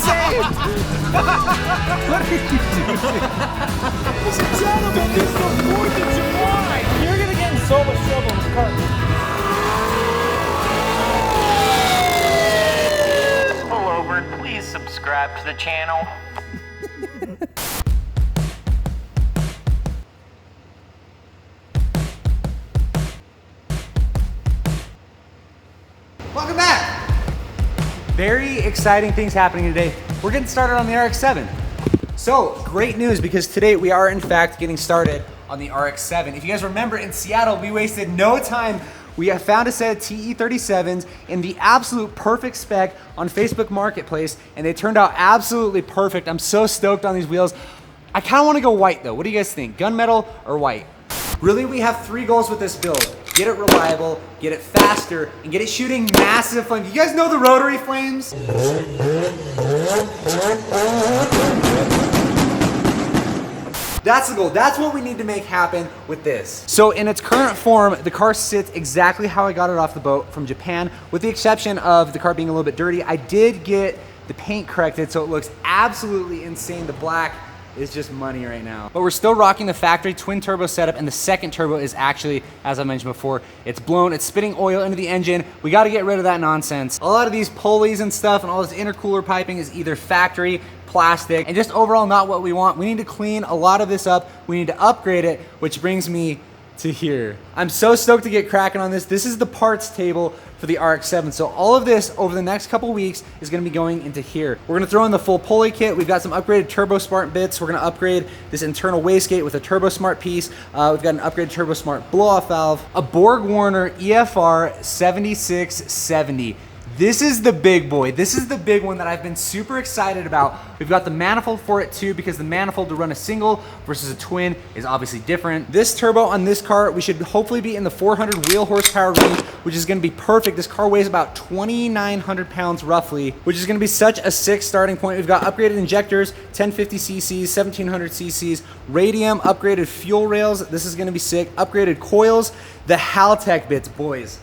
insane! What are you doing? Ladies and gentlemen, it's the 4th of July! You're gonna get in so much trouble in this car. Pull over and please subscribe to the channel. Welcome back! Very exciting things happening today. We're getting started on the RX-7. So, great news because today we are in fact getting started on the RX-7. If you guys remember, in Seattle, we wasted no time. We have found a set of TE37s in the absolute perfect spec on Facebook Marketplace, and they turned out absolutely perfect. I'm so stoked on these wheels. I kind of want to go white though. What do you guys think? Gunmetal or white? Really, we have 3 goals with this build. Get it reliable, get it faster, and get it shooting massive flames. You guys know the rotary flames? That's the goal. That's what we need to make happen with this. So in its current form, the car sits exactly how I got it off the boat from Japan, with the exception of the car being a little bit dirty. I did get the paint corrected, so it looks absolutely insane. The black is just money right now. But we're still rocking the factory twin turbo setup, and the second turbo is actually, as I mentioned before, it's blown, it's spitting oil into the engine. We gotta get rid of that nonsense. A lot of these pulleys and stuff and all this intercooler piping is either factory, plastic, and just overall not what we want. We need to clean a lot of this up. We need to upgrade it, which brings me to here. I'm so stoked to get cracking on this. This is the parts table for the RX-7. So all of this over the next couple weeks is gonna be going into here. We're gonna throw in the full pulley kit. We've got some upgraded Turbo Smart bits. We're gonna upgrade this internal wastegate with a Turbo Smart piece. We've got an upgraded Turbo Smart blow-off valve, a Borg Warner EFR 7670. This is the big boy. This is the big one that I've been super excited about. We've got the manifold for it too, because the manifold to run a single versus a twin is obviously different. This turbo on this car, we should hopefully be in the 400 wheel horsepower range, which is gonna be perfect. This car weighs about 2,900 pounds roughly, which is gonna be such a sick starting point. We've got upgraded injectors, 1050 cc's, 1700 cc's, radium, upgraded fuel rails. This is gonna be sick. Upgraded coils, the Haltech bits, boys.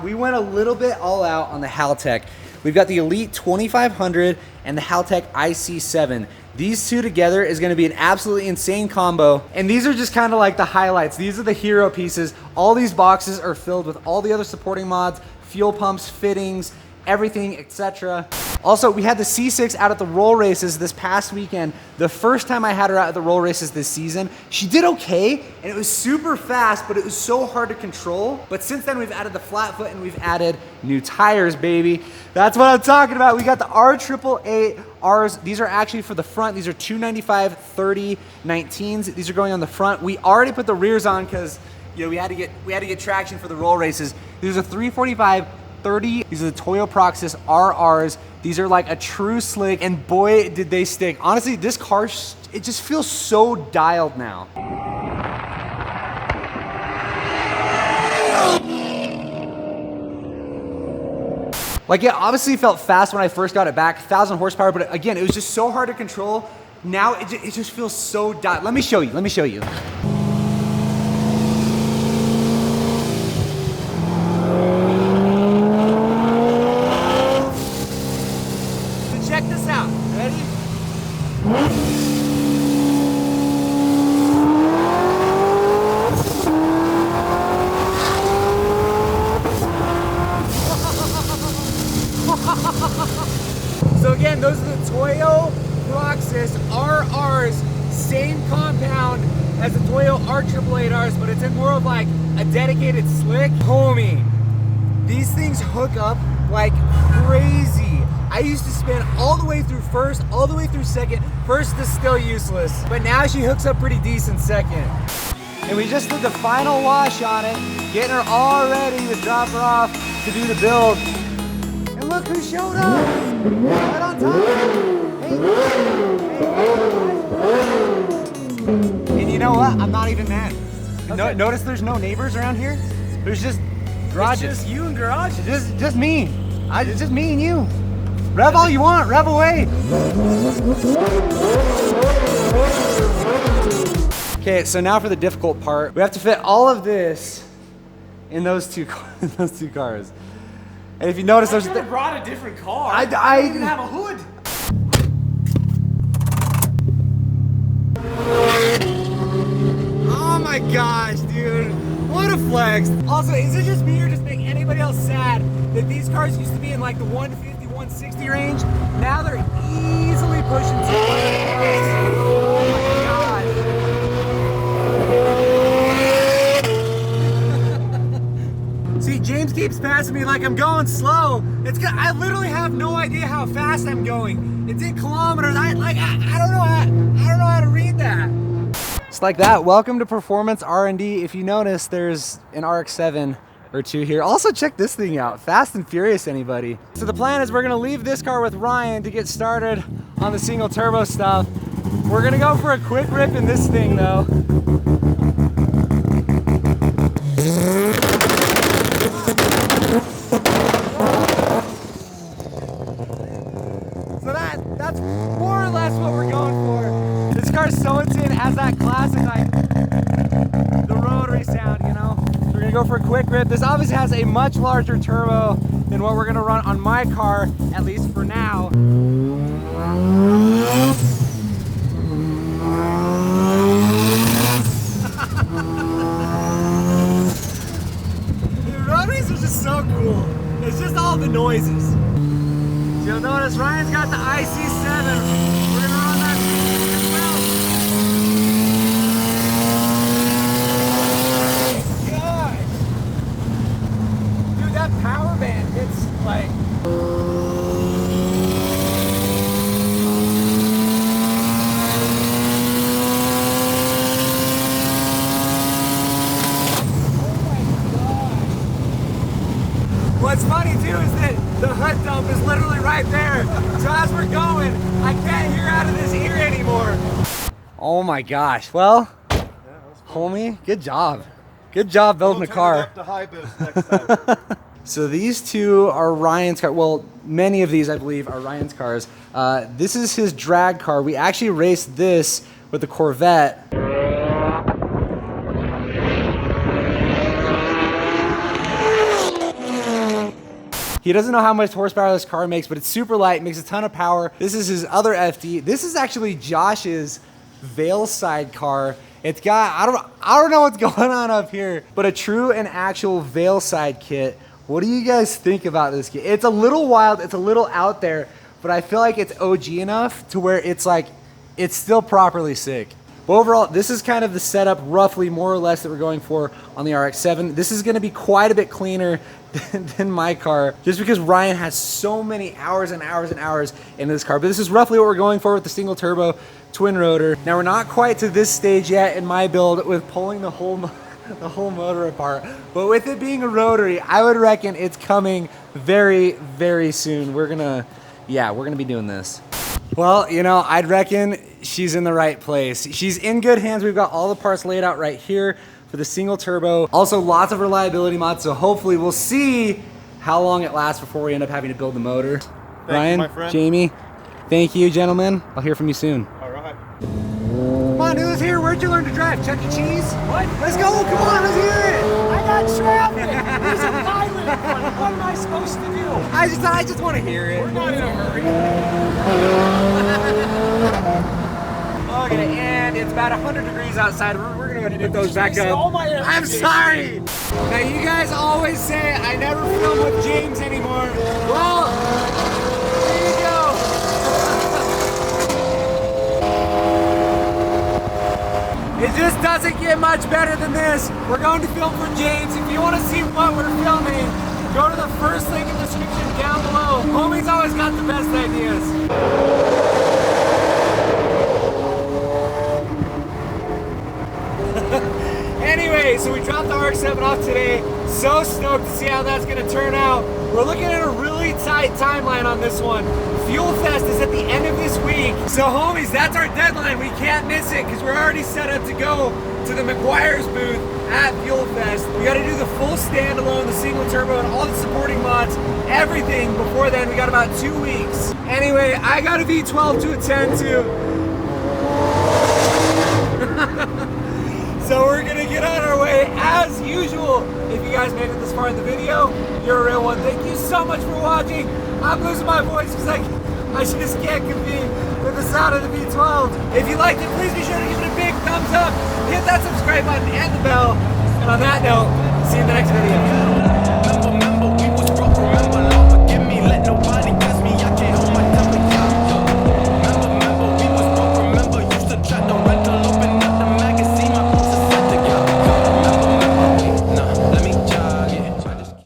We went a little bit all out on the Haltech. We've got the Elite 2500 and the Haltech IC7. These two together is gonna be an absolutely insane combo. And these are just kind of like the highlights. These are the hero pieces. All these boxes are filled with all the other supporting mods, fuel pumps, fittings, everything, etc. Also, we had the C6 out at the roll races this past weekend. The first time I had her out at the roll races this season, she did okay, and it was super fast, but it was so hard to control. But since then, we've added the flat foot and we've added new tires, baby. That's what I'm talking about. We got the R888 Rs. These are actually for the front. These are 295/30/19s. These are going on the front. We already put the rears on because we had to get traction for the roll races. These are 345/30. These are the Toyo Proxys RRs. These are like a true slick, and boy, did they stick. Honestly, this car, it just feels so dialed now. Like, it obviously felt fast when I first got it back, 1,000 horsepower, but again, it was just so hard to control. Now it just feels so dialed. Let me show you. Check this out. Ready? So again, those are the Toyo Proxys RRs, same compound as the Toyo R888Rs, but it's in more of like a dedicated slick. Homie, these things hook up like crazy. I used to spin all the way through first, all the way through second. First is still useless, but now she hooks up pretty decent second. And we just did the final wash on it, getting her all ready to drop her off to do the build. And look who showed up, right on time. Hey. And you know what? I'm not even mad. Okay. Notice there's no neighbors around here. There's just garages. It's just you and garages. Just me. It's just me and you. Rev all you want, rev away. Okay, so now for the difficult part. We have to fit all of this in those two cars. And if you notice, I could have brought a different car. I don't even have a hood. Oh my gosh, dude. What a flex. Also, is it just me or just make anybody else sad that these cars used to be in like the 150, 160 range? Now they're easily pushing 200 plus. Oh my god. See, James keeps passing me like I'm going slow. I literally have no idea how fast I'm going. It's in kilometers. I don't know how to read that. Just like that. Welcome to Performance R&D. If you notice, there's an RX-7 or two here. Also, check this thing out. Fast and Furious, anybody? So the plan is we're gonna leave this car with Ryan to get started on the single turbo stuff. We're gonna go for a quick rip in this thing though. So that's more or less what we're going for. This car's so insane, it has that classic, like, the rotary sound, you know? So we're gonna go for a quick rip. This obviously has a much larger turbo than what we're gonna run on my car, at least for now. The rotaries are just so cool. It's just all the noises. So you'll notice Ryan's got the IC7. We're gonna run that as well. Gosh. Dude, that power band hits like... What's funny too is that the hood dump is literally right there. So as we're going, I can't hear out of this ear anymore. Oh my gosh. Well, homie, good job. Good job building the car. Up to high boost next time. So these two are Ryan's car. Well, many of these I believe are Ryan's cars. This is his drag car. We actually raced this with the Corvette. He doesn't know how much horsepower this car makes, but it's super light, makes a ton of power. This is his other FD. This is actually Josh's Veilside car. It's got, I don't know what's going on up here, but a true and actual Veilside kit. What do you guys think about this kit? It's a little wild, it's a little out there, but I feel like it's OG enough to where it's like, it's still properly sick. But overall, this is kind of the setup roughly more or less that we're going for on the RX-7. This is gonna be quite a bit cleaner than my car, just because Ryan has so many hours and hours and hours in this car. But this is roughly what we're going for with the single turbo twin rotor. Now we're not quite to this stage yet in my build with pulling the whole motor apart, but with it being a rotary, I would reckon it's coming very, very soon. We're gonna be doing this. Well, you know, I'd reckon she's in the right place. She's in good hands. We've got all the parts laid out right here for the single turbo. Also, lots of reliability mods, so hopefully we'll see how long it lasts before we end up having to build the motor. Ryan, my friend. Jamie, thank you, gentlemen. I'll hear from you soon. All right. Come on, dude, let's hear it. Where'd you learn to drive? Chuck E. Cheese? What? Let's go, come on, let's hear it. I got traffic. There's a pilot in front. What am I supposed to do? I just want to hear it. We're not in a hurry. Okay, and it's about 100 degrees outside. We're gonna put those back Wasted all up. my energy. I'm sorry. Now you guys always say I never film with James anymore. Well, here you go. It just doesn't get much better than this. We're going to film for James. If you want to see what we're filming, go to the first link in the description down below. Homie's always got the best ideas. Anyway, so we dropped the RX-7 off today. So stoked to see how that's gonna turn out. We're looking at a really tight timeline on this one. Fuel Fest is at the end of this week. So homies, that's our deadline. We can't miss it because we're already set up to go to the McGuire's booth at Fuel Fest. We gotta do the full standalone, the single turbo, and all the supporting mods, everything before then. We got about 2 weeks. Anyway, I got a V12 to attend to. So we're gonna get on our way as usual. If you guys made it this far in the video, you're a real one. Thank you so much for watching. I'm losing my voice because I just can't compete with the sound of the V12. If you liked it, please be sure to give it a big thumbs up, hit that subscribe button and the bell. And on that note, see you in the next video.